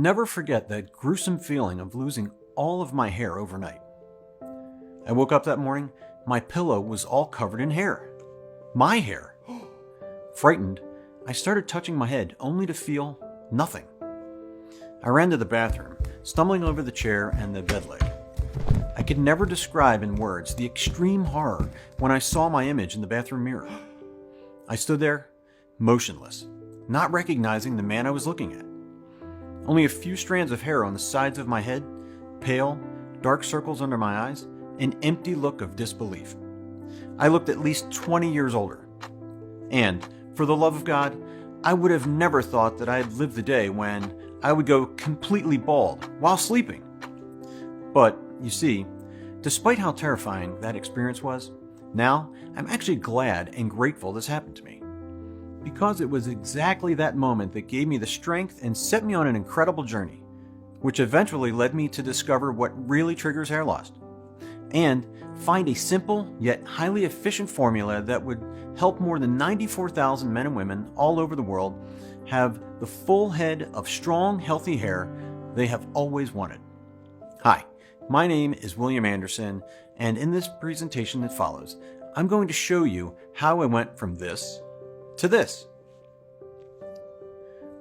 never forget that gruesome feeling of losing all of my hair overnight. I woke up that morning, my pillow was all covered in hair. My hair. Frightened, I started touching my head only to feel nothing. I ran to the bathroom, stumbling over the chair and the bed leg. I could never describe in words the extreme horror when I saw my image in the bathroom mirror. I stood there, motionless, not recognizing the man I was looking at. Only a few strands of hair on the sides of my head, pale, dark circles under my eyes, an empty look of disbelief. I looked at least 20 years older. And, for the love of God, I would have never thought that I had lived the day when I would go completely bald while sleeping. But, you see, despite how terrifying that experience was, now I'm actually glad and grateful this happened to me. Because it was exactly that moment that gave me the strength and set me on an incredible journey, which eventually led me to discover what really triggers hair loss, and find a simple yet highly efficient formula that would help more than 94,000 men and women all over the world have the full head of strong, healthy hair they have always wanted. Hi, my name is William Anderson, and in this presentation that follows, I'm going to show you how I went from this to this,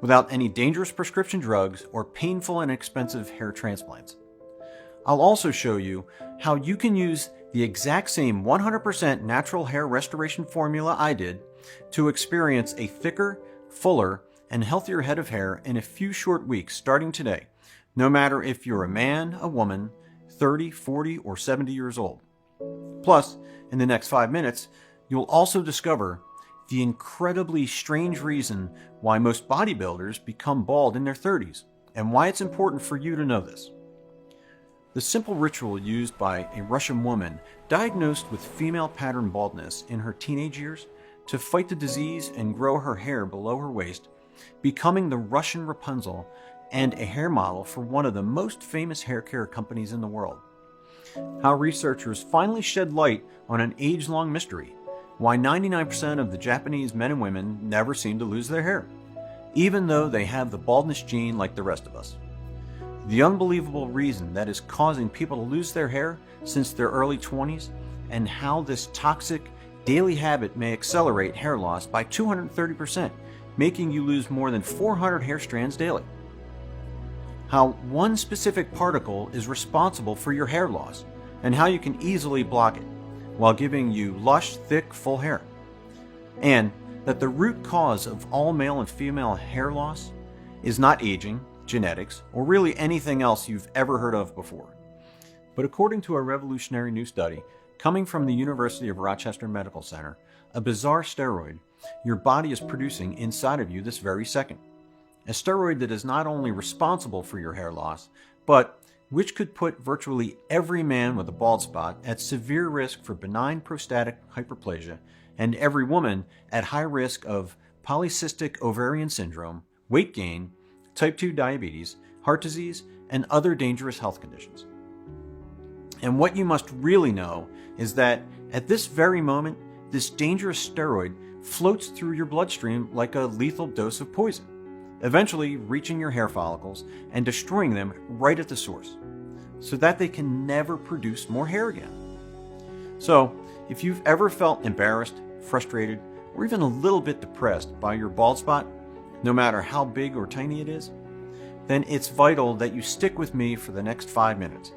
without any dangerous prescription drugs or painful and expensive hair transplants. I'll also show you how you can use the exact same 100% natural hair restoration formula I did to experience a thicker, fuller, and healthier head of hair in a few short weeks starting today, no matter if you're a man, a woman, 30, 40, or 70 years old. Plus, in the next 5 minutes, you'll also discover the incredibly strange reason why most bodybuilders become bald in their 30s, and why it's important for you to know this. The simple ritual used by a Russian woman diagnosed with female pattern baldness in her teenage years to fight the disease and grow her hair below her waist, becoming the Russian Rapunzel and a hair model for one of the most famous hair care companies in the world. How researchers finally shed light on an age-long mystery, why 99% of the Japanese men and women never seem to lose their hair, even though they have the baldness gene like the rest of us. The unbelievable reason that is causing people to lose their hair since their early 20s, and how this toxic daily habit may accelerate hair loss by 230%, making you lose more than 400 hair strands daily. How one specific particle is responsible for your hair loss, and how you can easily block it, while giving you lush, thick, full hair. And that the root cause of all male and female hair loss is not aging, genetics, or really anything else you've ever heard of before. But according to a revolutionary new study coming from the University of Rochester Medical Center, a bizarre steroid your body is producing inside of you this very second. A steroid that is not only responsible for your hair loss, but which could put virtually every man with a bald spot at severe risk for benign prostatic hyperplasia, and every woman at high risk of polycystic ovarian syndrome, weight gain, type 2 diabetes, heart disease, and other dangerous health conditions. And what you must really know is that at this very moment, this dangerous steroid floats through your bloodstream like a lethal dose of poison, eventually reaching your hair follicles and destroying them right at the source, so that they can never produce more hair again. So, if you've ever felt embarrassed, frustrated, or even a little bit depressed by your bald spot, no matter how big or tiny it is, then it's vital that you stick with me for the next 5 minutes,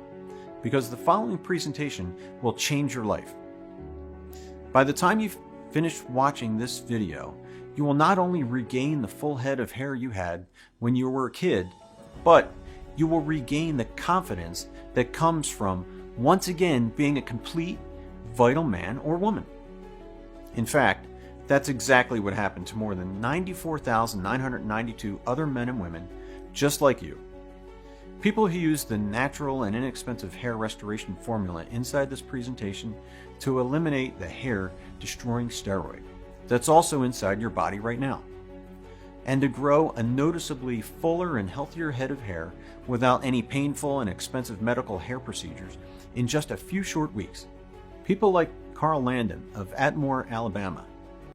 because the following presentation will change your life. By the time you've finished watching this video, you will not only regain the full head of hair you had when you were a kid, but you will regain the confidence that comes from once again being a complete, vital man or woman. In fact, that's exactly what happened to more than 94,992 other men and women just like you. People who use the natural and inexpensive hair restoration formula inside this presentation to eliminate the hair-destroying steroid that's also inside your body right now, and to grow a noticeably fuller and healthier head of hair without any painful and expensive medical hair procedures in just a few short weeks. People like Carl Landon of Atmore, Alabama,